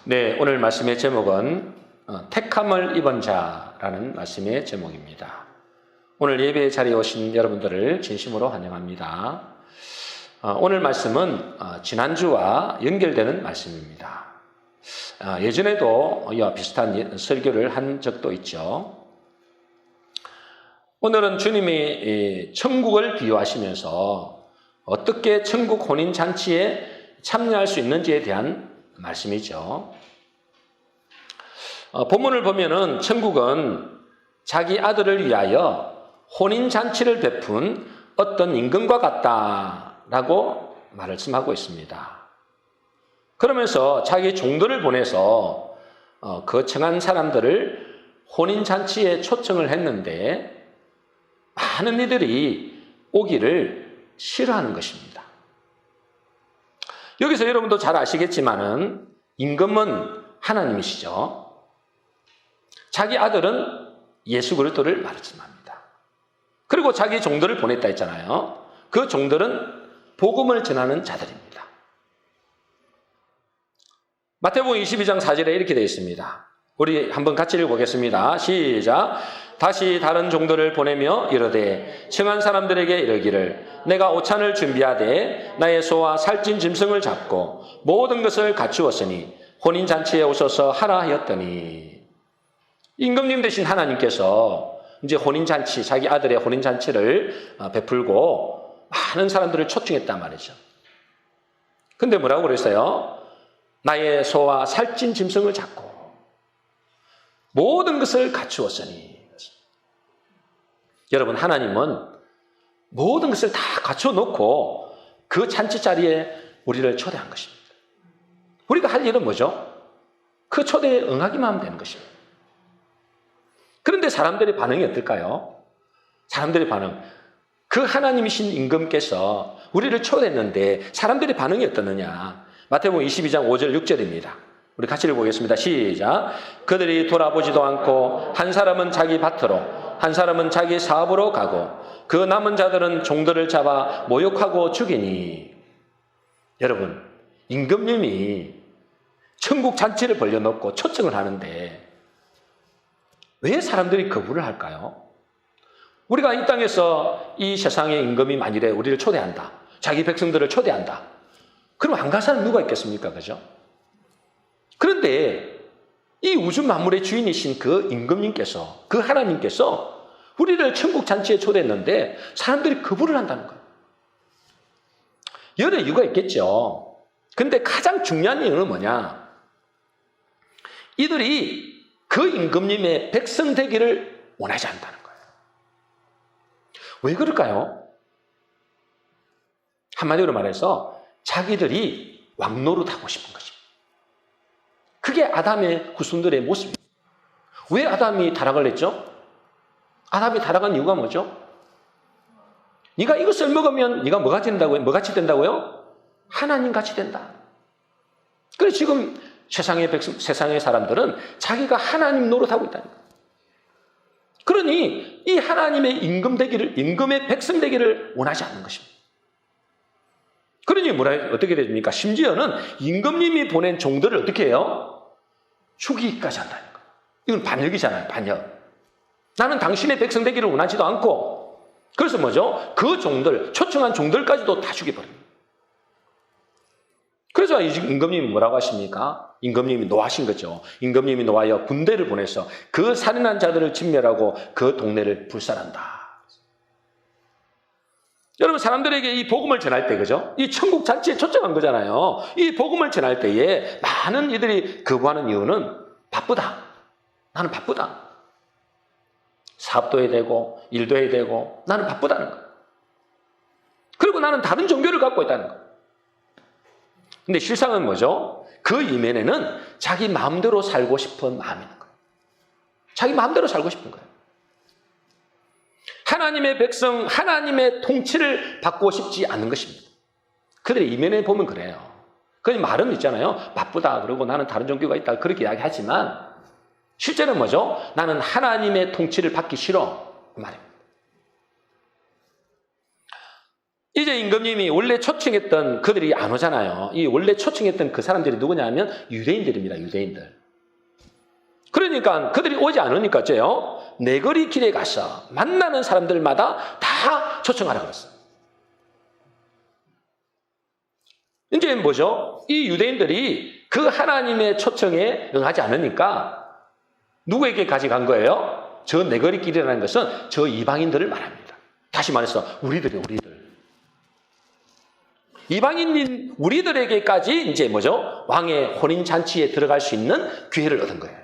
네, 오늘 말씀의 제목은 택함을 입은 자라는 말씀의 제목입니다. 오늘 예배 자리에 오신 여러분들을 진심으로 환영합니다. 오늘 말씀은 지난주와 연결되는 말씀입니다. 예전에도 이와 비슷한 설교를 한 적도 있죠. 오늘은 주님이 천국을 비유하시면서 어떻게 천국 혼인잔치에 참여할 수 있는지에 대한 말씀이죠. 본문을 보면은 천국은 자기 아들을 위하여 혼인잔치를 베푼 어떤 임금과 같다라고 말씀하고 있습니다. 그러면서 자기 종들을 보내서 거청한 사람들을 혼인잔치에 초청을 했는데 많은 이들이 오기를 싫어하는 것입니다. 여기서 여러분도 잘 아시겠지만은 임금은 하나님이시죠. 자기 아들은 예수 그리스도를 말씀합니다. 그리고 자기 종들을 보냈다 했잖아요. 그 종들은 복음을 전하는 자들입니다. 마태복음 22장 4절에 이렇게 되어 있습니다. 우리 한번 같이 읽어보겠습니다. 시작. 다시 다른 종들을 보내며 이르되 청한 사람들에게 이르기를 내가 오찬을 준비하되 나의 소와 살찐 짐승을 잡고 모든 것을 갖추었으니 혼인잔치에 오셔서 하라 하였더니, 임금님 대신 하나님께서 이제 혼인잔치, 자기 아들의 혼인잔치를 베풀고 많은 사람들을 초청했단 말이죠. 근데 뭐라고 그랬어요? 나의 소와 살찐 짐승을 잡고 모든 것을 갖추었으니. 여러분, 하나님은 모든 것을 다 갖춰놓고 그 잔치 자리에 우리를 초대한 것입니다. 우리가 할 일은 뭐죠? 그 초대에 응하기만 하면 되는 것입니다. 그런데 사람들의 반응이 어떨까요? 사람들의 반응. 그 하나님이신 임금께서 우리를 초대했는데 사람들의 반응이 어떻느냐? 마태복음 22장 5절 6절입니다. 우리 같이 읽어보겠습니다. 시작. 그들이 돌아보지도 않고 한 사람은 자기 밭으로 한 사람은 자기 사업으로 가고 그 남은 자들은 종들을 잡아 모욕하고 죽이니. 여러분, 임금님이 천국 잔치를 벌려놓고 초청을 하는데 왜 사람들이 거부를 할까요? 우리가 이 땅에서 이 세상의 임금이 만일에 우리를 초대한다, 자기 백성들을 초대한다, 그럼 안 갈 사람 누가 있겠습니까? 그죠? 그런데 이 우주 만물의 주인이신 그 임금님께서, 그 하나님께서 우리를 천국 잔치에 초대했는데 사람들이 거부를 한다는 거예요. 여러 이유가 있겠죠. 근데 가장 중요한 이유는 뭐냐? 이들이 그 임금님의 백성 되기를 원하지 않는다는 거예요. 왜 그럴까요? 한마디로 말해서 자기들이 왕노릇하고 싶은 것입니다. 그게 아담의 후손들의 모습입니다. 왜 아담이 타락을 했죠? 아담이 타락한 이유가 뭐죠? 네가 이것을 먹으면 네가 뭐같이 된다고요? 뭐같이 된다고요? 하나님같이 된다. 그래서 지금 세상의 사람들은 자기가 하나님 노릇하고 있다는 거예요. 그러니 이 하나님의 임금의 백성 되기를 원하지 않는 것입니다. 그러니 어떻게 됩니까? 심지어는 임금님이 보낸 종들을 어떻게 해요? 죽이기까지 한다는 거예요. 이건 반역이잖아요, 반역. 나는 당신의 백성 되기를 원하지도 않고, 그래서 뭐죠? 그 종들, 초청한 종들까지도 다 죽여버립니다. 그래서 임금님이 뭐라고 하십니까? 임금님이 노하신 거죠. 임금님이 노하여 군대를 보내서 그 살인한 자들을 진멸하고 그 동네를 불살한다. 여러분, 사람들에게 이 복음을 전할 때, 그죠? 이 천국 잔치에 초청한 거잖아요. 이 복음을 전할 때에 많은 이들이 거부하는 이유는 바쁘다. 나는 바쁘다. 사업도 해야 되고, 일도 해야 되고, 나는 바쁘다는 거예요. 그리고 나는 다른 종교를 갖고 있다는 거예요. 근데 실상은 뭐죠? 그 이면에는 자기 마음대로 살고 싶은 마음인 거예요. 자기 마음대로 살고 싶은 거예요. 하나님의 백성, 하나님의 통치를 받고 싶지 않은 것입니다. 그들의 이면에 보면 그래요. 그 말은 있잖아요. 바쁘다. 그러고 나는 다른 종교가 있다. 그렇게 이야기하지만 실제는 뭐죠? 나는 하나님의 통치를 받기 싫어. 그 말입니다. 이제 임금님이 원래 초청했던 그들이 안 오잖아요. 이 원래 초청했던 그 사람들이 누구냐면 유대인들입니다. 유대인들. 그러니까 그들이 오지 않으니까 어째요? 내거리 길에 가서 만나는 사람들마다 다 초청하라고 그랬어요. 이제 뭐죠? 이 유대인들이 그 하나님의 초청에 응하지 않으니까 누구에게 가져간 거예요? 저 내거리 길이라는 것은 저 이방인들을 말합니다. 다시 말해서 우리들. 이방인인 우리들에게까지 이제 뭐죠? 왕의 혼인잔치에 들어갈 수 있는 기회를 얻은 거예요.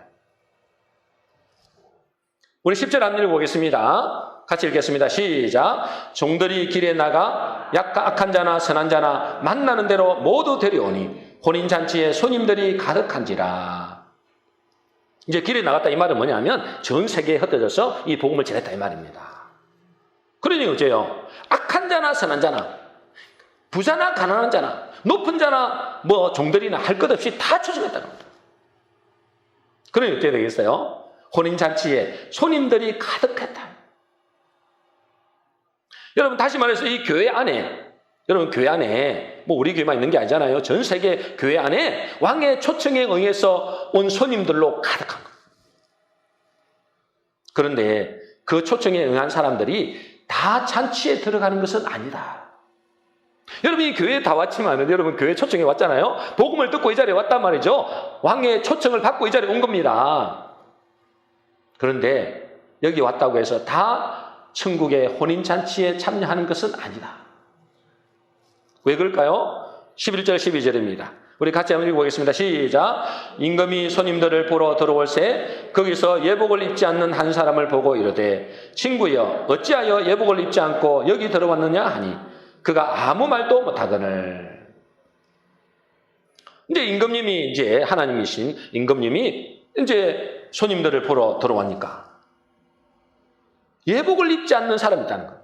우리 10절 한번 읽어보겠습니다. 같이 읽겠습니다. 시작. 종들이 길에 나가 악한 자나 선한 자나 만나는 대로 모두 데려오니 혼인잔치에 손님들이 가득한지라. 이제 길에 나갔다 이 말은 뭐냐면 전 세계에 흩어져서 이 복음을 전했다 이 말입니다. 그러니 어째요? 악한 자나 선한 자나 부자나 가난한 자나 높은 자나 뭐 종들이나 할 것 없이 다 초청했다는 겁니다. 그러니 어떻게 되겠어요? 혼인잔치에 손님들이 가득했다. 여러분 다시 말해서 이 교회 안에 여러분 교회 안에 뭐 우리 교회만 있는 게 아니잖아요. 전 세계 교회 안에 왕의 초청에 의해서 온 손님들로 가득한 거예요. 그런데 그 초청에 응한 사람들이 다 잔치에 들어가는 것은 아니다. 여러분이 교회에 다 왔지만 여러분 교회 초청에 왔잖아요. 복음을 듣고 이 자리에 왔단 말이죠. 왕의 초청을 받고 이 자리에 온 겁니다. 그런데 여기 왔다고 해서 다 천국의 혼인잔치에 참여하는 것은 아니다. 왜 그럴까요? 11절 12절입니다. 우리 같이 한번 읽어보겠습니다. 시작. 임금이 손님들을 보러 들어올새 거기서 예복을 입지 않는 한 사람을 보고 이르되 친구여 어찌하여 예복을 입지 않고 여기 들어왔느냐 하니 그가 아무 말도 못하거늘. 이제 임금님이 이제 하나님이신 임금님이 이제 손님들을 보러 들어오니까 예복을 입지 않는 사람이 있다는 거예요.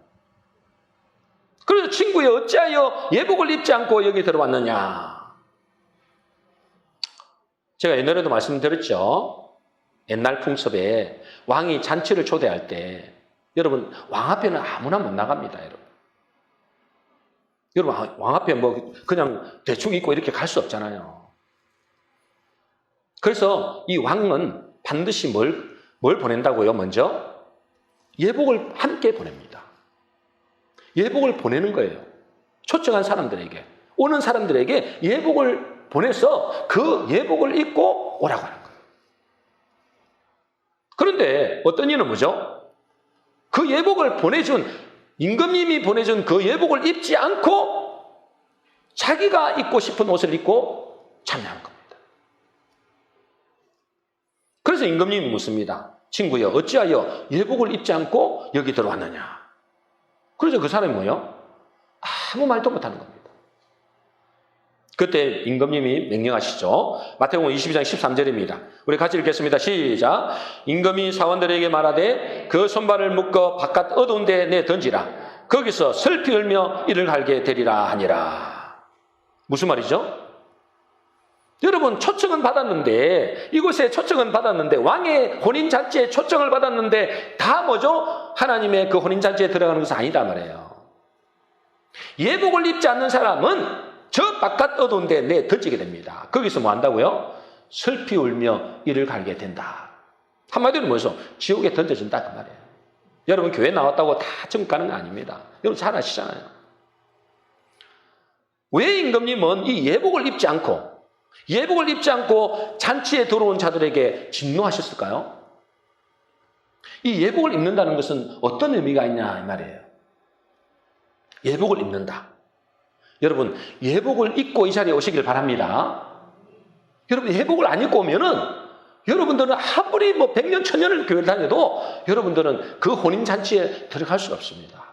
그래서 친구여 어찌하여 예복을 입지 않고 여기 들어왔느냐. 제가 옛날에도 말씀드렸죠. 옛날 풍습에 왕이 잔치를 초대할 때 여러분 왕 앞에는 아무나 못 나갑니다. 여러분 왕 앞에 뭐 그냥 대충 입고 이렇게 갈 수 없잖아요. 그래서 이 왕은 반드시 뭘 보낸다고요? 먼저 예복을 함께 보냅니다. 예복을 보내는 거예요. 초청한 사람들에게, 오는 사람들에게 예복을 보내서 그 예복을 입고 오라고 하는 거예요. 그런데 어떤 이는 뭐죠? 그 예복을 보내준 임금님이 보내준 그 예복을 입지 않고 자기가 입고 싶은 옷을 입고 참여한 겁니다. 그래서 임금님이 묻습니다. 친구여 어찌하여 예복을 입지 않고 여기 들어왔느냐. 그래서 그 사람이 뭐예요? 아무 말도 못하는 겁니다. 그때 임금님이 명령하시죠. 마태복음 22장 13절입니다. 우리 같이 읽겠습니다. 시작. 임금이 사원들에게 말하되 그 손발을 묶어 바깥 어두운 데에 내 던지라. 거기서 슬피 울며 이를 갈게 되리라 하니라. 무슨 말이죠? 여러분 초청은 받았는데 이곳에 초청은 받았는데 왕의 혼인잔치에 초청을 받았는데 다 뭐죠? 하나님의 그 혼인잔치에 들어가는 것은 아니다 말이에요. 예복을 입지 않는 사람은 저 바깥 어두운 데에 내 던지게 됩니다. 거기서 뭐 한다고요? 슬피 울며 이를 갈게 된다. 한마디로 뭐죠? 지옥에 던져진다 그 말이에요. 여러분 교회 나왔다고 다 천국 가는 거 아닙니다. 여러분 잘 아시잖아요. 왜 임금님은 이 예복을 입지 않고 잔치에 들어온 자들에게 진노하셨을까요? 이 예복을 입는다는 것은 어떤 의미가 있냐 이 말이에요. 예복을 입는다. 여러분 예복을 입고 이 자리에 오시길 바랍니다. 여러분 예복을 안 입고 오면은 여러분들은 아무리 뭐 100년 1000년을 교회를 다녀도 여러분들은 그 혼인잔치에 들어갈 수가 없습니다.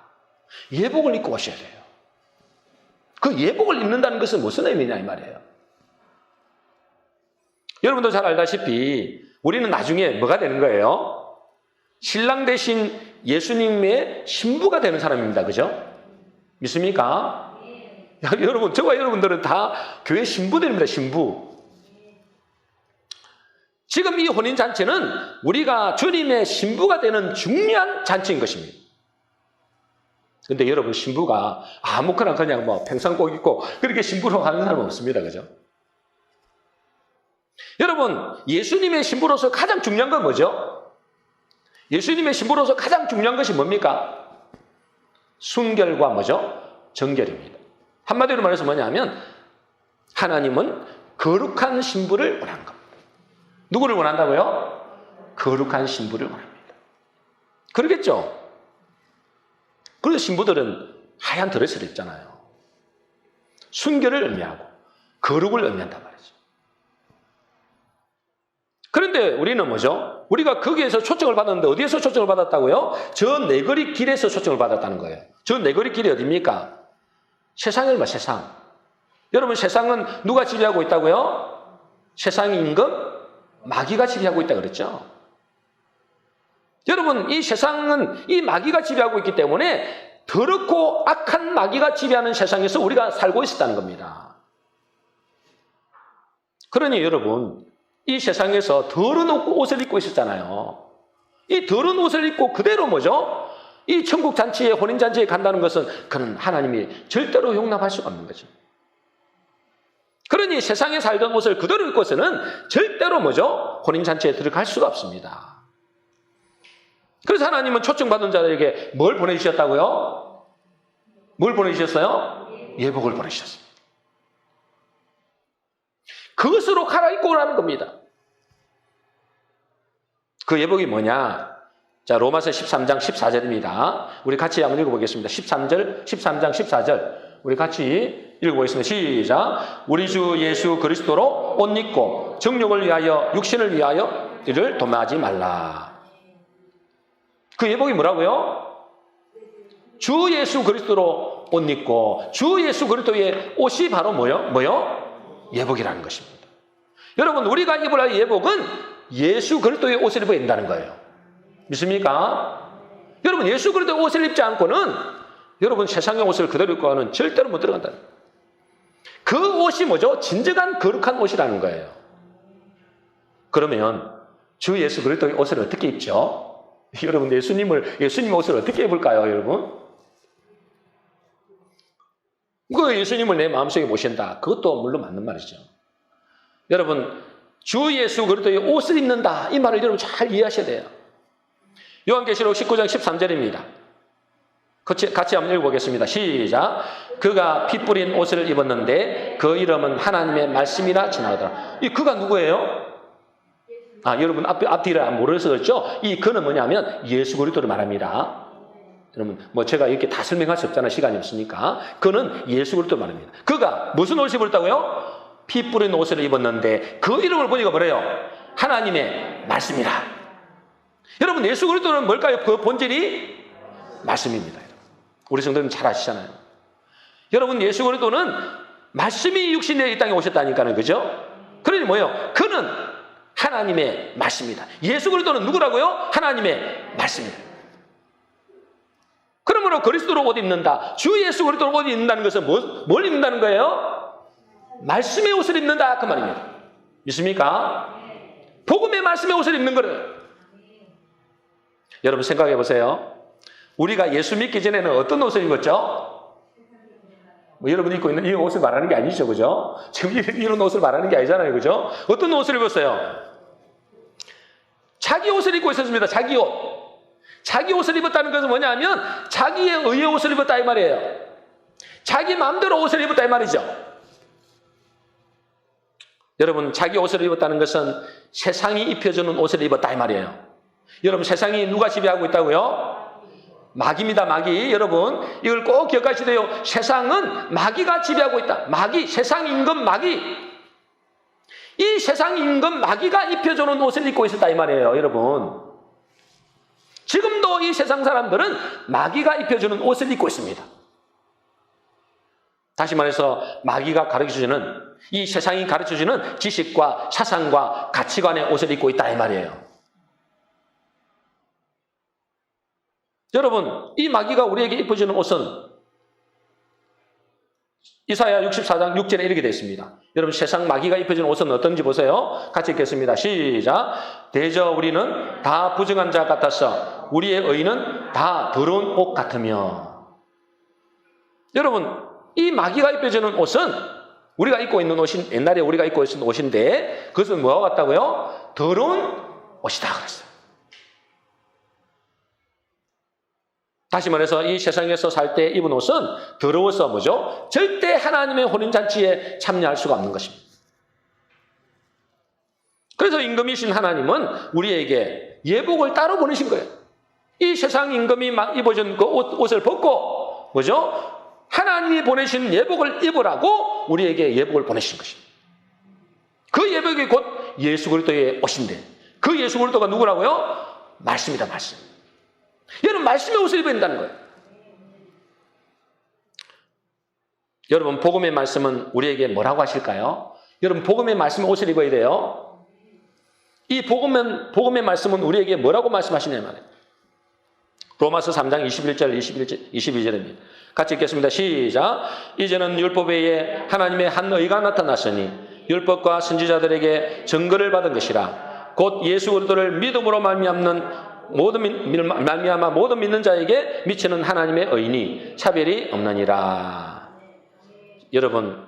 예복을 입고 오셔야 돼요. 그 예복을 입는다는 것은 무슨 의미냐 이 말이에요. 여러분도 잘 알다시피 우리는 나중에 뭐가 되는 거예요? 신랑 대신 예수님의 신부가 되는 사람입니다. 그죠? 믿습니까? 여러분, 저와 여러분들은 다 교회 신부들입니다. 신부. 지금 이 혼인잔치는 우리가 주님의 신부가 되는 중요한 잔치인 것입니다. 근데 여러분, 신부가 아무거나 그냥 뭐 평상복 입고 그렇게 신부로 가는 사람은 없습니다. 그죠? 여러분, 예수님의 신부로서 가장 중요한 건 뭐죠? 예수님의 신부로서 가장 중요한 것이 뭡니까? 순결과 뭐죠? 정결입니다. 한마디로 말해서 뭐냐면 하나님은 거룩한 신부를 원하는 겁니다. 누구를 원한다고요? 거룩한 신부를 원합니다. 그러겠죠? 그래서 신부들은 하얀 드레스를 입잖아요. 순결을 의미하고 거룩을 의미한단 말이죠. 그런데 우리는 뭐죠? 우리가 거기에서 초청을 받았는데 어디에서 초청을 받았다고요? 저 네거리 길에서 초청을 받았다는 거예요. 저 네거리 길이 어디입니까? 세상이 얼마? 세상. 여러분, 세상은 누가 지배하고 있다고요? 세상의 임금? 마귀가 지배하고 있다 그랬죠? 여러분, 이 세상은 이 마귀가 지배하고 있기 때문에 더럽고 악한 마귀가 지배하는 세상에서 우리가 살고 있었다는 겁니다. 그러니 여러분, 이 세상에서 더러운 옷을 입고 있었잖아요. 이 더러운 옷을 입고 그대로 뭐죠? 이 천국 잔치에, 혼인 잔치에 간다는 것은 그는 하나님이 절대로 용납할 수가 없는 거죠. 그러니 세상에 살던 옷을 그대로 입고서는 절대로 뭐죠? 혼인 잔치에 들어갈 수가 없습니다. 그래서 하나님은 초청받은 자들에게 뭘 보내주셨다고요? 뭘 보내주셨어요? 예복을 보내주셨습니다. 그것으로 갈아입고 오라는 겁니다. 그 예복이 뭐냐? 자, 로마서 13장 14절입니다. 우리 같이 한번 읽어보겠습니다. 13장 14절. 우리 같이 읽어보겠습니다. 시작. 우리 주 예수 그리스도로 옷 입고 정욕을 위하여 육신을 위하여 이를 도모하지 말라. 그 예복이 뭐라고요? 주 예수 그리스도로 옷 입고 주 예수 그리스도의 옷이 바로 뭐요? 예복이라는 것입니다. 여러분, 우리가 입을 할 예복은 예수 그리스도의 옷을 입어야 된다는 거예요. 믿습니까? 여러분, 예수 그리스도의 옷을 입지 않고는 여러분 세상의 옷을 그대로 입고는 절대로 못 들어간다. 그 옷이 뭐죠? 진정한 거룩한 옷이라는 거예요. 그러면 주 예수 그리스도의 옷을 어떻게 입죠? 여러분, 예수님의 옷을 어떻게 입을까요, 여러분? 그 예수님을 내 마음속에 모신다. 그것도 물론 맞는 말이죠. 여러분, 주 예수 그리스도의 옷을 입는다. 이 말을 여러분 잘 이해하셔야 돼요. 요한계시록 19장 13절입니다. 같이 한번 읽어보겠습니다. 시작. 그가 피 뿌린 옷을 입었는데 그 이름은 하나님의 말씀이라 지나가더라. 이 그가 누구예요? 여러분 앞뒤를 모르셔서 그렇죠? 이 그는 뭐냐면 예수 그리스도를 말합니다. 여러분, 뭐 제가 이렇게 다 설명할 수 없잖아요. 시간이 없으니까. 그는 예수 그리스도를 말합니다. 그가 무슨 옷을 입었다고요? 피 뿌린 옷을 입었는데 그 이름을 보니까 뭐래요? 하나님의 말씀이라. 여러분, 예수 그리스도는 뭘까요? 그 본질이 말씀입니다. 우리 성도님 잘 아시잖아요. 여러분, 예수 그리스도는 말씀이 육신에 이 땅에 오셨다니까는, 그죠? 그러니 뭐예요? 그는 하나님의 말씀이다. 예수 그리스도는 누구라고요? 하나님의 말씀이다. 그러므로 그리스도로 옷 입는다. 주 예수 그리스도로 옷 입는다는 것은 뭘 입는다는 거예요? 말씀의 옷을 입는다, 그 말입니다. 믿습니까? 복음의 말씀의 옷을 입는 거예요. 여러분 생각해 보세요. 우리가 예수 믿기 전에는 어떤 옷을 입었죠? 뭐 여러분이 입고 있는 이 옷을 말하는 게 아니죠, 그죠? 지금 이런 옷을 말하는 게 아니잖아요, 그죠? 어떤 옷을 입었어요? 자기 옷을 입고 있었습니다. 자기 옷. 자기 옷을 입었다는 것은 뭐냐면 자기의 의의 옷을 입었다 이 말이에요. 자기 마음대로 옷을 입었다 이 말이죠. 여러분, 자기 옷을 입었다는 것은 세상이 입혀주는 옷을 입었다 이 말이에요. 여러분, 세상이 누가 지배하고 있다고요? 마귀입니다, 마귀. 여러분, 이걸 꼭 기억하셔야 돼요. 세상은 마귀가 지배하고 있다. 마귀, 세상 임금 마귀. 이 세상 임금 마귀가 입혀주는 옷을 입고 있었다 이 말이에요, 여러분. 지금도 이 세상 사람들은 마귀가 입혀주는 옷을 입고 있습니다. 다시 말해서 마귀가 가르쳐주는, 이 세상이 가르쳐주는 지식과 사상과 가치관의 옷을 입고 있다 이 말이에요. 여러분, 이 마귀가 우리에게 입혀주는 옷은 이사야 64장 6절에 이렇게 되어 있습니다. 여러분, 세상 마귀가 입혀주는 옷은 어떤지 보세요. 같이 읽겠습니다. 시작. 대저 우리는 다 부정한 자 같아서 우리의 의는 다 더러운 옷 같으며. 여러분, 이 마귀가 입혀주는 옷은 우리가 입고 있는 옷인, 옛날에 우리가 입고 있는 옷인데 그것은 뭐와 같다고요? 더러운 옷이다 그랬어요. 다시 말해서 이 세상에서 살 때 입은 옷은 더러워서 뭐죠? 절대 하나님의 혼인잔치에 참여할 수가 없는 것입니다. 그래서 임금이신 하나님은 우리에게 예복을 따로 보내신 거예요. 이 세상 임금이 입어준 그 옷을 벗고 뭐죠? 하나님이 보내신 예복을 입으라고 우리에게 예복을 보내신 것입니다. 그 예복이 곧 예수 그리스도의 옷인데 그 예수 그리스도가 누구라고요? 말씀이다, 말씀. 여러분, 말씀의 옷을 입어야 된다는 거예요. 여러분, 복음의 말씀은 우리에게 뭐라고 하실까요? 여러분, 복음의 말씀의 옷을 입어야 돼요. 이 복음의 말씀은 우리에게 뭐라고 말씀하시냐면 로마서 3장 21절, 22절입니다. 같이 읽겠습니다. 시작. 이제는 율법 외에 하나님의 한 의가 나타났으니 율법과 선지자들에게 증거를 받은 것이라. 곧 예수 그리스도를 믿음으로 말미암아 모든 믿는 자에게 미치는 하나님의 의니 차별이 없느니라. 여러분,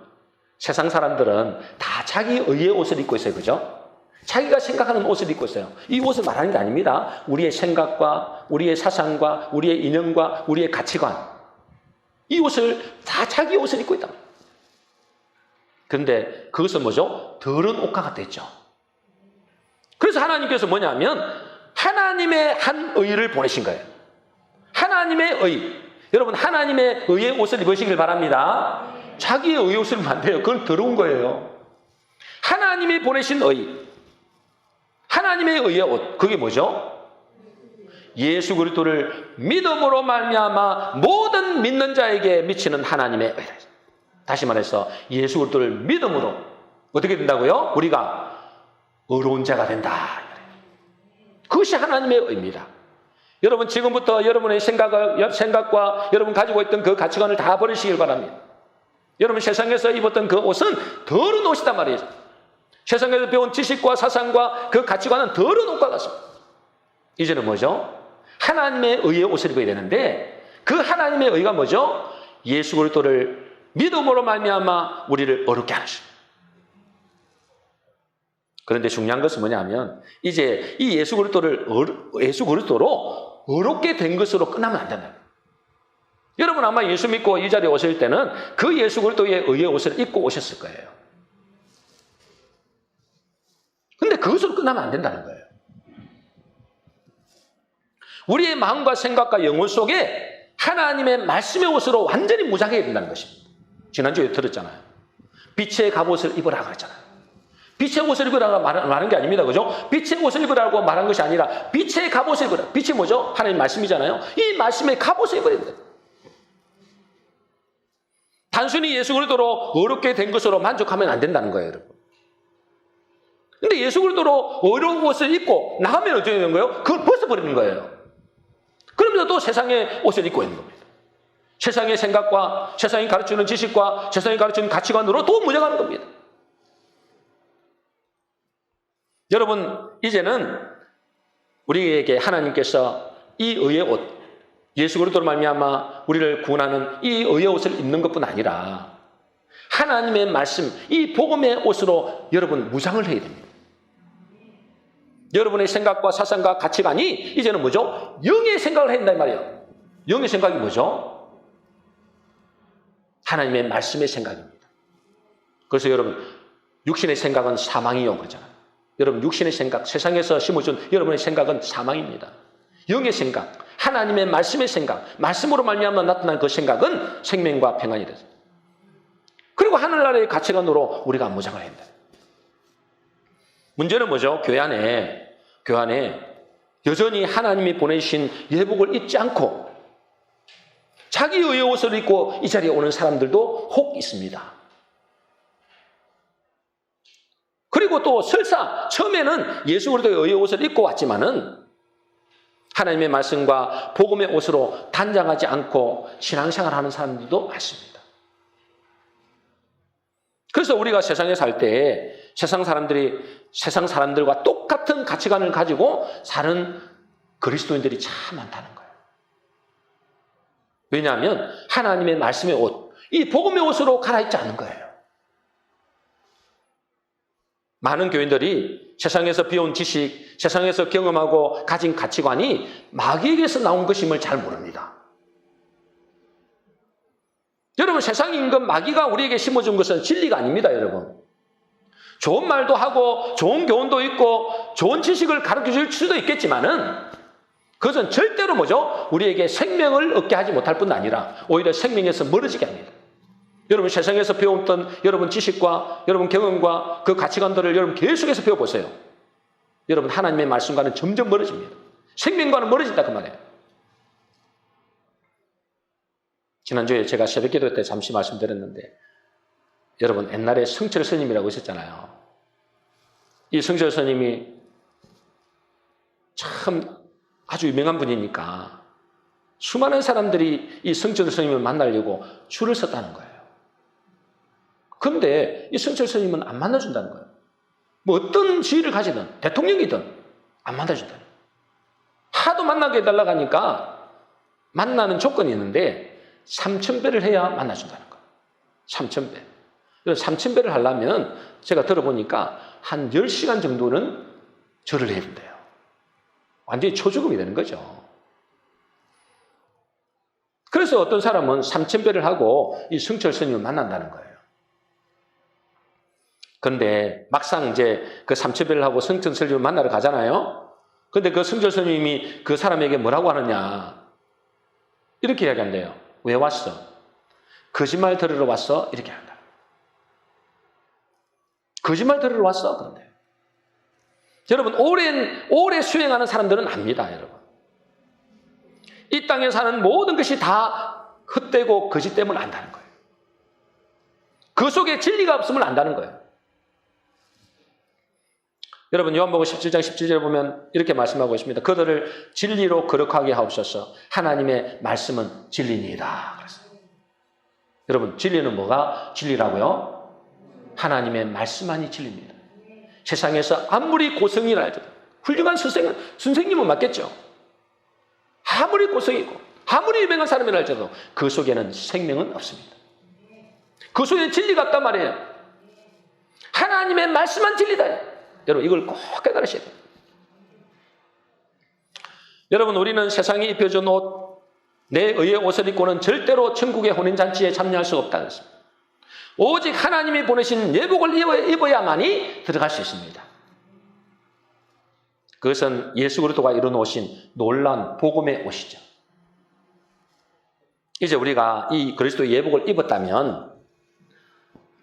세상 사람들은 다 자기 의의 옷을 입고 있어요. 그죠? 자기가 생각하는 옷을 입고 있어요. 이 옷을 말하는 게 아닙니다. 우리의 생각과 우리의 사상과 우리의 인연과 우리의 가치관, 이 옷을 다 자기 옷을 입고 있다. 그런데 그것은 뭐죠? 더러운 옷과 같다 했죠. 그래서 하나님께서 뭐냐면 하나님의 한 의를 보내신 거예요. 하나님의 의. 여러분, 하나님의 의의 옷을 입으시길 바랍니다. 자기의 의의 옷을 입으면 안 돼요. 그건 더러운 거예요. 하나님이 보내신 의. 하나님의 의의 옷, 그게 뭐죠? 예수 그리스도를 믿음으로 말미암아 모든 믿는 자에게 미치는 하나님의 의. 다시 말해서 예수 그리스도를 믿음으로 어떻게 된다고요? 우리가 의로운 자가 된다. 그것이 하나님의 의입니다. 여러분, 지금부터 여러분의 생각과 여러분 가지고 있던 그 가치관을 다 버리시길 바랍니다. 여러분, 세상에서 입었던 그 옷은 더러운 옷이단 말이에요. 세상에서 배운 지식과 사상과 그 가치관은 더러운 옷과 같습니다. 이제는 뭐죠? 하나님의 의의 옷을 입어야 되는데 그 하나님의 의가 뭐죠? 예수 그리스도를 믿음으로 말미암아 우리를 어렵게 하십니다. 그런데 중요한 것은 뭐냐면 이제 이 예수 그리스도로 어렵게 된 것으로 끝나면 안 된다. 여러분, 아마 예수 믿고 이 자리에 오실 때는 그 예수 그리스도의 의의 옷을 입고 오셨을 거예요. 근데 그것으로 끝나면 안 된다는 거예요. 우리의 마음과 생각과 영혼 속에 하나님의 말씀의 옷으로 완전히 무장해야 된다는 것입니다. 지난주에 들었잖아요. 빛의 갑옷을 입으라 그랬잖아요. 빛의 옷을 입으라고 말하는 게 아닙니다. 그죠? 빛의 옷을 입으라고 말한 것이 아니라 빛의 갑옷을 입으라. 빛이 뭐죠? 하나님 말씀이잖아요. 이 말씀의 갑옷을 입어야 된다. 단순히 예수 그리스도로 어렵게 된 것으로 만족하면 안 된다는 거예요, 여러분. 근데 예수 그리스도로 어려운 옷을 입고 나가면 어떻게 되는 거예요? 그걸 벗어버리는 거예요. 그러면서 또 세상의 옷을 입고 있는 겁니다. 세상의 생각과 세상이 가르치는 지식과 세상이 가르치는 가치관으로 또 무장하는 겁니다. 여러분, 이제는 우리에게 하나님께서 이 의의 옷, 예수 그리스도로 말미암아 우리를 구원하는 이 의의 옷을 입는 것뿐 아니라 하나님의 말씀, 이 복음의 옷으로 여러분 무장을 해야 됩니다. 여러분의 생각과 사상과 가치관이 이제는 뭐죠? 영의 생각을 해야 된단 말이에요. 영의 생각이 뭐죠? 하나님의 말씀의 생각입니다. 그래서 여러분, 육신의 생각은 사망이요 그러잖아요. 여러분, 육신의 생각, 세상에서 심어준 여러분의 생각은 사망입니다. 영의 생각, 하나님의 말씀의 생각, 말씀으로 말미암아 나타난 그 생각은 생명과 평안이 되죠. 그리고 하늘나라의 가치관으로 우리가 무장을 해야 된다. 문제는 뭐죠? 교회 안에 여전히 하나님이 보내신 예복을 입지 않고 자기 의의 옷을 입고 이 자리에 오는 사람들도 혹 있습니다. 그리고 또 설사 처음에는 예수 그리스도의 의의 옷을 입고 왔지만은 하나님의 말씀과 복음의 옷으로 단장하지 않고 신앙생활하는 사람들도 많습니다. 그래서 우리가 세상에 살 때 세상 사람들과 똑같은 가치관을 가지고 사는 그리스도인들이 참 많다는 거예요. 왜냐하면 하나님의 말씀의 옷, 이 복음의 옷으로 갈아입지 않은 거예요. 많은 교인들이 세상에서 배운 지식, 세상에서 경험하고 가진 가치관이 마귀에게서 나온 것임을 잘 모릅니다. 여러분, 세상 임금 마귀가 우리에게 심어준 것은 진리가 아닙니다, 여러분. 좋은 말도 하고 좋은 교훈도 있고 좋은 지식을 가르쳐줄 수도 있겠지만은 그것은 절대로 뭐죠? 우리에게 생명을 얻게 하지 못할 뿐 아니라 오히려 생명에서 멀어지게 합니다. 여러분, 세상에서 배웠던 여러분 지식과 여러분 경험과 그 가치관들을 여러분 계속해서 배워보세요. 여러분, 하나님의 말씀과는 점점 멀어집니다. 생명과는 멀어진다 그 말이에요. 지난주에 제가 새벽기도 때 잠시 말씀드렸는데 여러분, 옛날에 성철 스님이라고 있었잖아요. 이 성철 스님이 참 아주 유명한 분이니까 수많은 사람들이 이 성철 스님을 만나려고 줄을 섰다는 거예요. 그런데 이 성철 스님은 안 만나준다는 거예요. 뭐 어떤 지위를 가지든 대통령이든 안 만나준다는 거예요. 하도 만나게 해달라고 하니까 만나는 조건이 있는데 3,000배를 해야 만나준다는 거예요. 3,000배. 3,000배를 하려면 제가 들어보니까 한 10시간 정도는 절을 해야 된대요. 완전히 초죽음이 되는 거죠. 그래서 어떤 사람은 3,000배를 하고 이 성철 스님을 만난다는 거예요. 그런데 막상 이제 그 3,000배를 하고 성철 스님을 만나러 가잖아요. 그런데 그 성철 스님이 그 사람에게 뭐라고 하느냐. 이렇게 이야기한대요. 왜 왔어? 거짓말 들으러 왔어? 이렇게 한다. 거짓말 들으러 왔어? 그런데. 여러분, 오래 수행하는 사람들은 압니다, 여러분. 이 땅에 사는 모든 것이 다 헛되고 거짓됨을 안다는 거예요. 그 속에 진리가 없음을 안다는 거예요. 여러분, 요한복음 17장 17절에 보면 이렇게 말씀하고 있습니다. 그들을 진리로 거룩하게 하옵소서. 하나님의 말씀은 진리니이다. 그랬어요. 여러분, 진리는 뭐가 진리라고요? 하나님의 말씀만이 진리입니다. 세상에서 아무리 고성이라 할지라도 훌륭한 선생님은 맞겠죠. 아무리 고성이고 아무리 유명한 사람이라 할지라도 그 속에는 생명은 없습니다. 그 속에 진리가 없단 말이에요. 하나님의 말씀만 진리다. 여러분, 이걸 꼭 깨달으셔야 돼요. 여러분, 우리는 세상이 입혀준 옷, 내 의의 옷을 입고는 절대로 천국의 혼인잔치에 참여할 수 없다는 것입니다. 오직 하나님이 보내신 예복을 입어야만이 들어갈 수 있습니다. 그것은 예수 그리스도가 이루어놓으신 놀라운 복음의 옷이죠. 이제 우리가 이 그리스도의 예복을 입었다면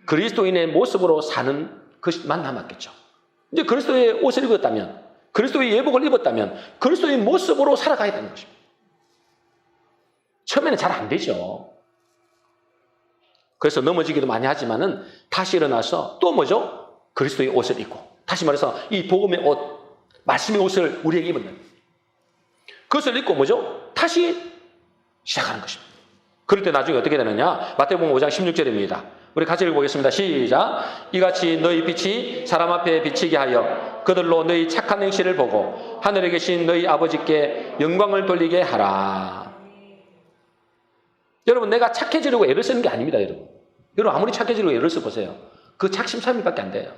그리스도인의 모습으로 사는 것만 남았겠죠. 이제 그리스도의 옷을 입었다면, 그리스도의 예복을 입었다면 그리스도의 모습으로 살아가야 되는 것입니다. 처음에는 잘 안 되죠. 그래서 넘어지기도 많이 하지만은 다시 일어나서 또 뭐죠? 그리스도의 옷을 입고, 다시 말해서 이 복음의 옷, 말씀의 옷을 우리에게 입는, 그것을 입고 뭐죠? 다시 시작하는 것입니다. 그럴 때 나중에 어떻게 되느냐? 마태복음 5장 16절입니다. 우리 같이 읽어보겠습니다. 시작. 이같이 너희 빛이 사람 앞에 비치게 하여 그들로 너희 착한 행실을 보고 하늘에 계신 너희 아버지께 영광을 돌리게 하라. 여러분, 내가 착해지려고 애를 쓰는 게 아닙니다, 여러분. 여러분, 아무리 착해지려고 애를 써보세요. 그 착심삼일밖에 안 돼요.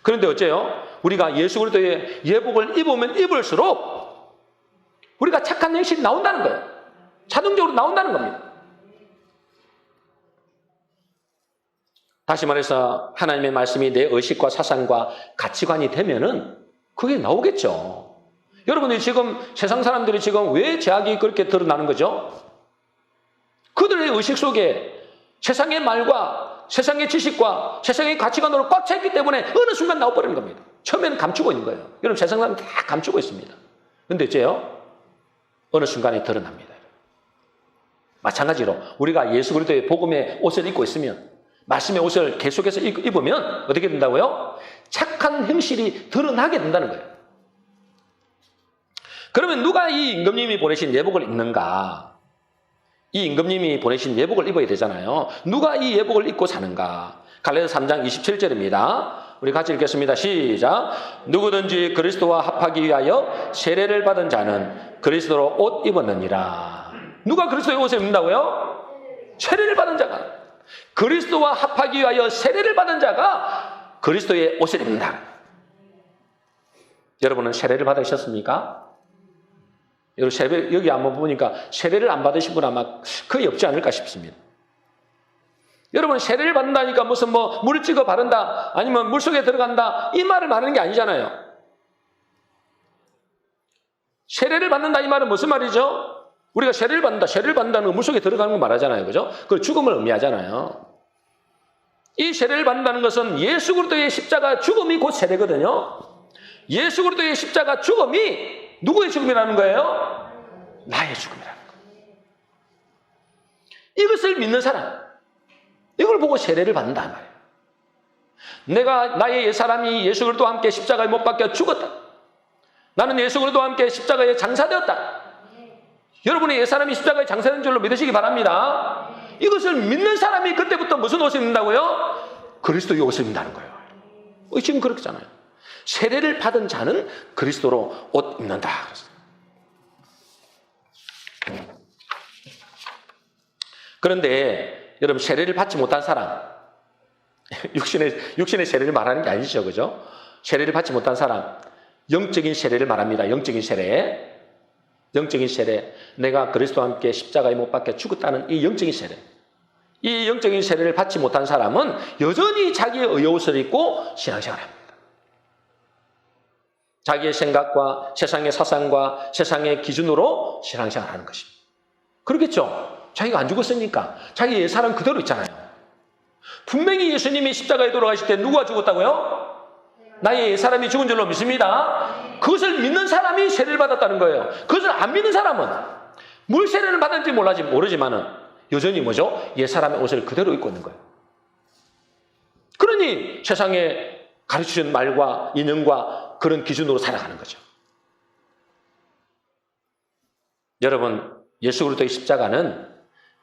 그런데 어째요? 우리가 예수 그리스도의 예복을 입으면 입을수록 우리가 착한 행실이 나온다는 거예요. 자동적으로 나온다는 겁니다. 다시 말해서 하나님의 말씀이 내 의식과 사상과 가치관이 되면은 그게 나오겠죠. 여러분들이 지금 세상 사람들이 지금 왜 죄악이 그렇게 드러나는 거죠? 그들의 의식 속에 세상의 말과 세상의 지식과 세상의 가치관으로 꽉 차 있기 때문에 어느 순간 나와버리는 겁니다. 처음에는 감추고 있는 거예요. 여러분, 세상 사람은 다 감추고 있습니다. 그런데 어째요? 어느 순간에 드러납니다. 마찬가지로 우리가 예수 그리스도의 복음의 옷을 입고 있으면, 말씀의 옷을 계속해서 입으면 어떻게 된다고요? 착한 행실이 드러나게 된다는 거예요. 그러면 누가 이 임금님이 보내신 예복을 입는가? 이 임금님이 보내신 예복을 입어야 되잖아요. 누가 이 예복을 입고 사는가? 갈라디아서 3장 27절입니다. 우리 같이 읽겠습니다. 시작. 누구든지 그리스도와 합하기 위하여 세례를 받은 자는 그리스도로 옷 입었느니라. 누가 그리스도의 옷을 입는다고요? 세례를 받은 자가. 그리스도와 합하기 위하여 세례를 받은 자가 그리스도의 옷을 입는다. 여러분은 세례를 받으셨습니까? 여러분 여기 한번 보니까 세례를 안 받으신 분 아마 거의 없지 않을까 싶습니다. 여러분 세례를 받는다니까 무슨 뭐 물을 찍어 바른다 아니면 물속에 들어간다 이 말을 말하는 게 아니잖아요. 세례를 받는다 이 말은 무슨 말이죠? 우리가 세례를 받는다는 건 물속에 들어가는 거 말하잖아요. 그죠? 그 죽음을 의미하잖아요. 이 세례를 받는다는 것은 예수 그리스도의 십자가 죽음이 곧 세례거든요. 예수 그리스도의 십자가 죽음이 누구의 죽음이라는 거예요? 나의 죽음이라는 거예요. 이것을 믿는 사람, 이걸 보고 세례를 받는다 말이에요. 내가 나의 옛사람이 예수 그리스도와 함께 십자가에 못 박혀 죽었다. 나는 예수 그리스도와 함께 십자가에 장사되었다. 여러분의 옛사람이 십자가에 장사된 줄로 믿으시기 바랍니다. 이것을 믿는 사람이 그때부터 무슨 옷을 입는다고요? 그리스도의 옷을 입는다는 거예요. 지금 그렇잖아요. 세례를 받은 자는 그리스도로 옷 입는다. 그런데 여러분 세례를 받지 못한 사람, 육신의 세례를 말하는 게 아니죠, 그죠? 세례를 받지 못한 사람, 영적인 세례를 말합니다. 영적인 세례. 영적인 세례, 내가 그리스도와 함께 십자가에 못 박혀 죽었다는 이 영적인 세례. 이 영적인 세례를 받지 못한 사람은 여전히 자기의 의옷을 입고 신앙생활을 합니다. 자기의 생각과 세상의 사상과 세상의 기준으로 신앙생활을 하는 것입니다. 그렇겠죠? 자기가 안 죽었으니까 자기 옛사람 그대로 있잖아요. 분명히 예수님이 십자가에 돌아가실 때 누가 죽었다고요? 나의 옛사람이 죽은 줄로 믿습니다. 그것을 믿는 사람이 세례를 받았다는 거예요. 그것을 안 믿는 사람은 물 세례를 받았는지 모르지만은 여전히 뭐죠? 옛사람의 옷을 그대로 입고 있는 거예요. 그러니 세상에 가르치는 말과 인연과 그런 기준으로 살아가는 거죠. 여러분, 예수 그리스도의 십자가는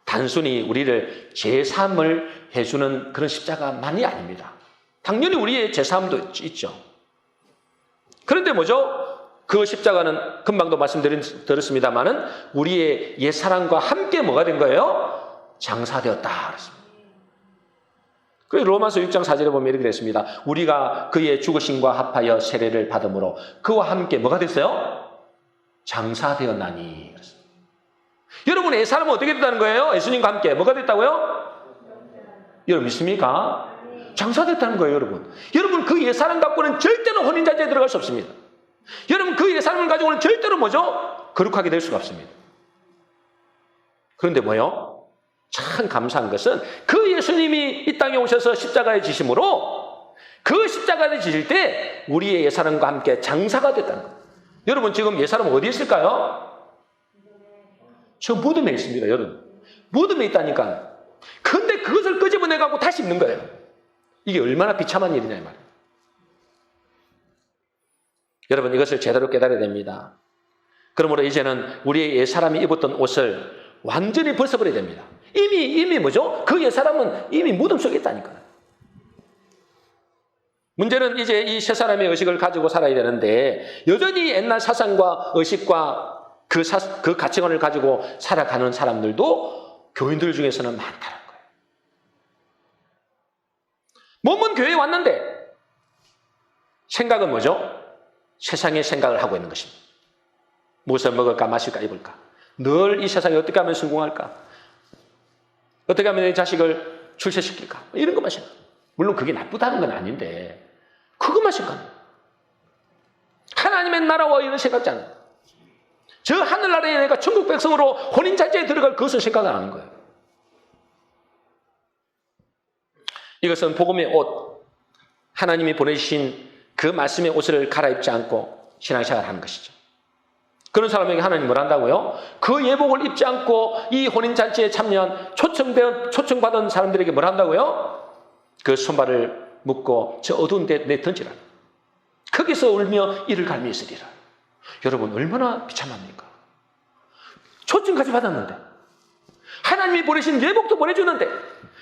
단순히 우리를 제사함을 해주는 그런 십자가만이 아닙니다. 당연히 우리의 제사함도 있죠. 그런데 뭐죠? 그 십자가는 금방도 말씀드렸습니다만은 우리의 옛사람과 함께 뭐가 된 거예요? 장사되었다. 그랬습니다. 그래서 로마서 6장 4절에 보면 이렇게 됐습니다. 우리가 그의 죽으심과 합하여 세례를 받음으로 그와 함께 뭐가 됐어요? 장사되었나니. 그랬습니다. 여러분 옛사람은 어떻게 됐다는 거예요? 예수님과 함께 뭐가 됐다고요? 여러분 믿습니까? 장사됐다는 거예요, 여러분. 여러분 그 옛사람 갖고는 절대로 혼인잔치에 들어갈 수 없습니다. 여러분 그 옛사람을 가지고는 절대로 뭐죠? 거룩하게 될 수가 없습니다. 그런데 뭐요? 참 감사한 것은 그 예수님이 이 땅에 오셔서 십자가에 지심으로 그 십자가에 지실 때 우리의 옛사람과 함께 장사가 됐다는 거예요. 여러분 지금 옛사람은 어디에 있을까요? 저 무덤에 있습니다, 여러분. 무덤에 있다니까. 근데 그것을 끄집어내갖고 다시 입는 거예요. 이게 얼마나 비참한 일이냐 이 말이에요. 여러분 이것을 제대로 깨달아야 됩니다. 그러므로 이제는 우리의 옛사람이 입었던 옷을 완전히 벗어버려야 됩니다. 이미 뭐죠? 그 옛사람은 이미 무덤 속에 있다니까요. 문제는 이제 이 새 사람의 의식을 가지고 살아야 되는데 여전히 옛날 사상과 의식과 그 가치관을 가지고 살아가는 사람들도 교인들 중에서는 많다는 거예요. 몸은 교회에 왔는데 생각은 뭐죠? 세상의 생각을 하고 있는 것입니다. 무엇을 먹을까 마실까 입을까. 늘 이 세상에 어떻게 하면 성공할까? 어떻게 하면 내 자식을 출세시킬까? 이런 것만 생각. 물론 그게 나쁘다는 건 아닌데 그것만 생각해요. 하나님의 나라와 이런 생각지 않아요. 저 하늘나라에 내가 천국 백성으로 혼인잔치에 들어갈 그것을 생각 안 하는 거예요. 이것은 복음의 옷, 하나님이 보내주신 그 말씀의 옷을 갈아입지 않고 신앙생활을 하는 것이죠. 그런 사람에게 하나님이 뭘 한다고요? 그 예복을 입지 않고 이 혼인잔치에 참여한 초청받은 사람들에게 뭘 한다고요? 그 손발을 묶고 저 어두운 데 내던지라. 거기서 울며 이를 갈미 있으리라. 여러분 얼마나 비참합니까? 초청까지 받았는데 하나님이 보내신 예복도 보내주는데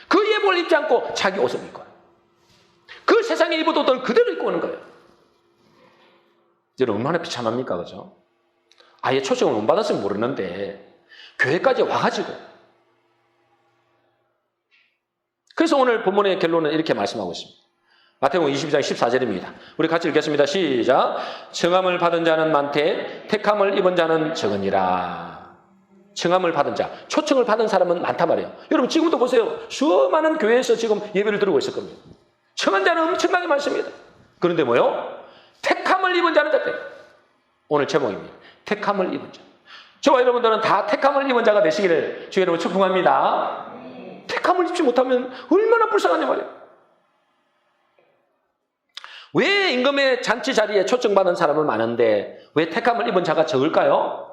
그 예복을 입지 않고 자기 옷을 입고 그 세상에 입어도 옷을 그대로 입고 오는 거예요. 여러분 얼마나 비참합니까? 그죠? 아예 초청을 못 받았으면 모르는데 교회까지 와가지고. 그래서 오늘 본문의 결론은 이렇게 말씀하고 있습니다. 마태복음 22장 14절입니다. 우리 같이 읽겠습니다. 시작. 청함을 받은 자는 많되 택함을 입은 자는 적으니라. 청함을 받은 자, 초청을 받은 사람은 많단 말이에요. 여러분 지금도 보세요. 수많은 교회에서 지금 예배를 드리고 있을 겁니다. 청한 자는 엄청나게 많습니다. 그런데 뭐요? 택함을 입은 자는 적대. 오늘 제목입니다. 택함을 입은 자. 저와 여러분들은 다 택함을 입은 자가 되시기를 주의 이름으로 축복합니다. 택함을 입지 못하면 얼마나 불쌍하냐 말이에요. 왜 임금의 잔치 자리에 초청받은 사람은 많은데 왜 택함을 입은 자가 적을까요?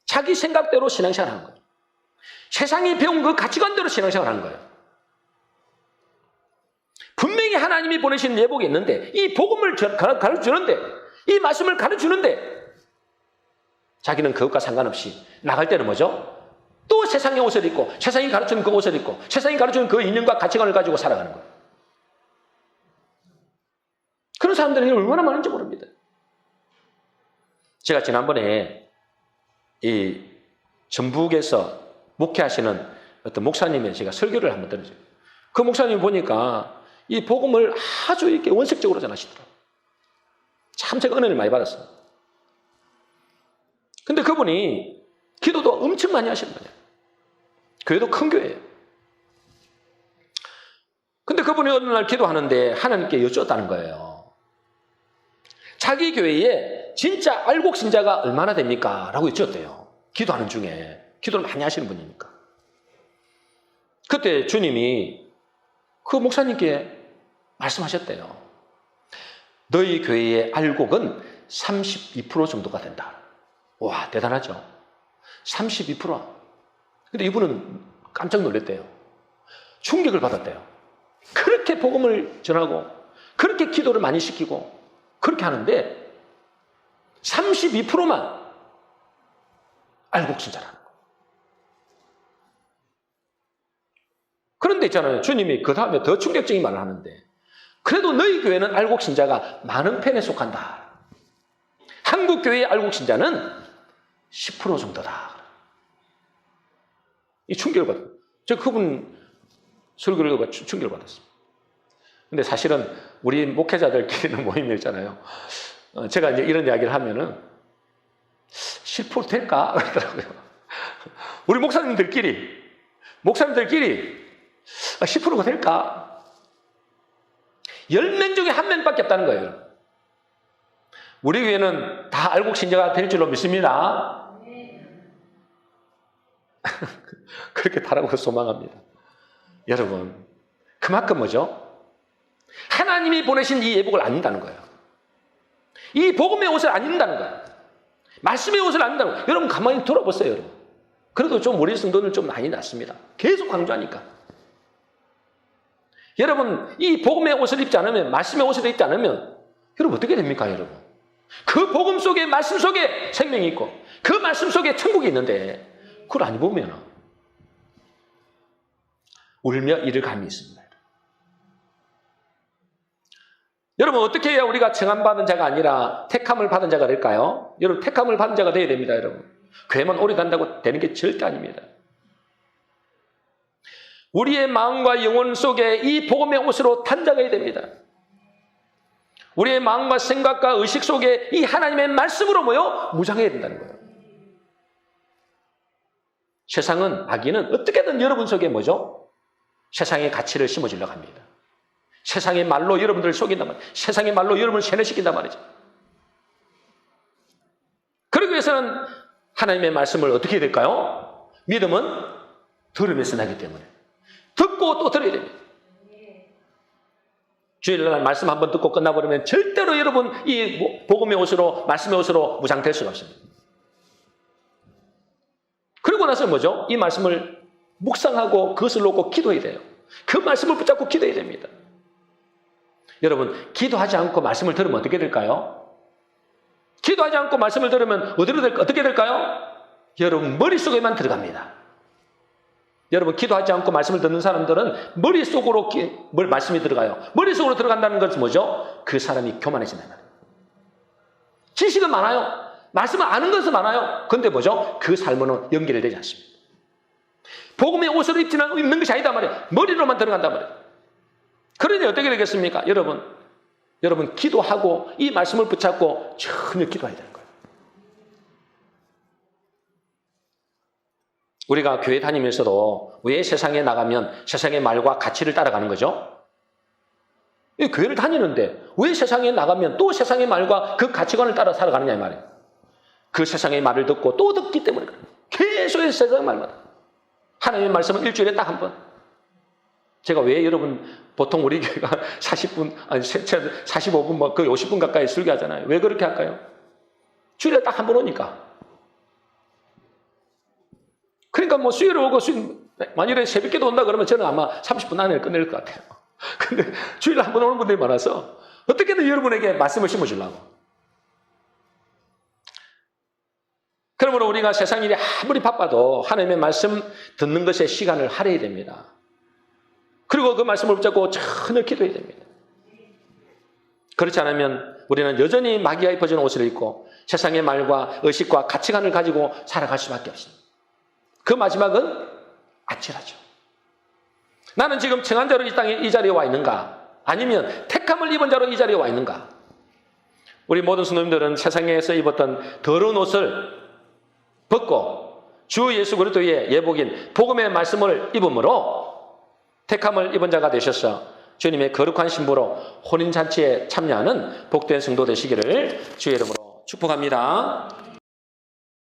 자기 생각대로 신앙생활 하는 거예요. 세상이 배운 그 가치관대로 신앙생활 하는 거예요. 분명히 하나님이 보내신 예복이 있는데 이 복음을 가르쳐주는데 이 말씀을 가르쳐주는데 자기는 그것과 상관없이 나갈 때는 뭐죠? 또 세상의 옷을 입고 세상이 가르치는 그 옷을 입고 세상이 가르치는 그 인연과 가치관을 가지고 살아가는 거예요. 그런 사람들이 얼마나 많은지 모릅니다. 제가 지난번에 이 전북에서 목회하시는 어떤 목사님의 제가 설교를 한번 들었어요. 그 목사님 보니까 이 복음을 아주 이렇게 원색적으로 전하시더라고요. 참 제가 은혜를 많이 받았어요. 근데 그분이 기도도 엄청 많이 하시는 거예요. 교회도 큰 교회예요. 근데 그분이 어느 날 기도하는데 하나님께 여쭈었다는 거예요. 자기 교회에 진짜 알곡신자가 얼마나 됩니까? 라고 여쭈었대요. 기도하는 중에. 기도를 많이 하시는 분이니까. 그때 주님이 그 목사님께 말씀하셨대요. 너희 교회의 알곡은 32% 정도가 된다. 와, 대단하죠? 32%. 근데 이분은 깜짝 놀랐대요. 충격을 받았대요. 그렇게 복음을 전하고 그렇게 기도를 많이 시키고 그렇게 하는데 32%만 알곡신자라는 거예요. 그런데 있잖아요. 주님이 그 다음에 더 충격적인 말을 하는데 그래도 너희 교회는 알곡신자가 많은 편에 속한다. 한국 교회의 알곡신자는 10% 정도다. 이 충격을 받아요. 저 그분 설교를 읽어봐 충격을 받았습니다. 근데 사실은 우리 목회자들끼리는 모임이 있잖아요. 제가 이제 이런 이야기를 하면은 10% 될까? 그러더라고요. 우리 목사님들끼리 10%가 될까? 10명 중에 1명밖에 없다는 거예요. 우리 교회는 다 알곡신자가 될 줄로 믿습니다. 그렇게 바라고 소망합니다. 여러분, 그만큼 뭐죠? 하나님이 보내신 이 예복을 안 입는다는 거예요. 이 복음의 옷을 안 입는다는 거예요. 말씀의 옷을 안 입는다는 거예요. 여러분 가만히 들어보세요. 여러분. 그래도 좀 우리 성도는 좀 많이 났습니다. 계속 강조하니까. 여러분 이 복음의 옷을 입지 않으면 말씀의 옷을 입지 않으면 여러분 어떻게 됩니까? 여러분 그 복음 속에 말씀 속에 생명이 있고 그 말씀 속에 천국이 있는데 그걸 안 입으면 울며 이를 감이 있습니다. 여러분 어떻게 해야 우리가 청함받은 자가 아니라 택함을 받은 자가 될까요? 여러분 택함을 받은 자가 되어야 됩니다. 여러분 교회만 오래 간다고 되는 게 절대 아닙니다. 우리의 마음과 영혼 속에 이 복음의 옷으로 탄장해야 됩니다. 우리의 마음과 생각과 의식 속에 이 하나님의 말씀으로 모여 무장해야 된다는 거예요. 세상은 마귀는 어떻게든 여러분 속에 뭐죠? 세상의 가치를 심어주려고 합니다. 세상의 말로 여러분들을 속인단 말이에요. 세상의 말로 여러분을 세뇌시킨단 말이죠. 그러기 위해서는 하나님의 말씀을 어떻게 해야 될까요? 믿음은 들음에서 나기 때문에 듣고 또 들어야 됩니다. 주일날 말씀 한번 듣고 끝나버리면 절대로 여러분 이 복음의 옷으로 말씀의 옷으로 무장될 수가 없습니다. 그리고 나서 뭐죠? 이 말씀을 묵상하고 그것을 놓고 기도해야 돼요. 그 말씀을 붙잡고 기도해야 됩니다. 여러분 기도하지 않고 말씀을 들으면 어떻게 될까요? 기도하지 않고 말씀을 들으면 어떻게 될까요? 여러분 머릿속에만 들어갑니다. 여러분 기도하지 않고 말씀을 듣는 사람들은 머릿속으로 말씀이 들어가요. 머릿속으로 들어간다는 것은 뭐죠? 그 사람이 교만해진다는 말이에요. 지식은 많아요. 말씀을 아는 것은 많아요. 근데 뭐죠? 그 삶으로는 연결되지 않습니다. 복음의 옷을 입는 것이 아니다 말이에요. 머리로만 들어간단 말이에요. 그러니 어떻게 되겠습니까? 여러분 기도하고 이 말씀을 붙잡고 전혀 기도해야 되는 거예요. 우리가 교회 다니면서도 왜 세상에 나가면 세상의 말과 가치를 따라가는 거죠? 교회를 다니는데 왜 세상에 나가면 또 세상의 말과 그 가치관을 따라 살아가느냐 이 말이에요. 그 세상의 말을 듣고 또 듣기 때문에 그래요. 계속해서 세상의 말만. 하나님의 말씀은 일주일에 딱 한 번. 제가 왜 여러분 보통 우리 교회가 40분, 아니 45분, 뭐 거의 50분 가까이 설교하잖아요. 왜 그렇게 할까요? 주일에 딱 한 번 오니까. 그러니까 뭐 수요일에 오고 만일에 새벽에도 온다 그러면 저는 아마 30분 안에 끝낼 것 같아요. 근데 주일에 한 번 오는 분들이 많아서 어떻게든 여러분에게 말씀을 심어주려고. 그러므로 우리가 세상 일이 아무리 바빠도 하나님의 말씀 듣는 것에 시간을 할애해야 됩니다. 그리고 그 말씀을 붙잡고 전혀 기도해야 됩니다. 그렇지 않으면 우리는 여전히 마귀가 입혀준 옷을 입고 세상의 말과 의식과 가치관을 가지고 살아갈 수밖에 없습니다. 그 마지막은 아찔하죠. 나는 지금 청한 자로 이 땅에 이 자리에 와 있는가? 아니면 택함을 입은 자로 이 자리에 와 있는가? 우리 모든 성도님들은 세상에서 입었던 더러운 옷을 벗고 주 예수 그리스도의 예복인 복음의 말씀을 입음으로 택함을 입은 자가 되셔서 주님의 거룩한 신부로 혼인잔치에 참여하는 복된 성도 되시기를 주의 이름으로 축복합니다.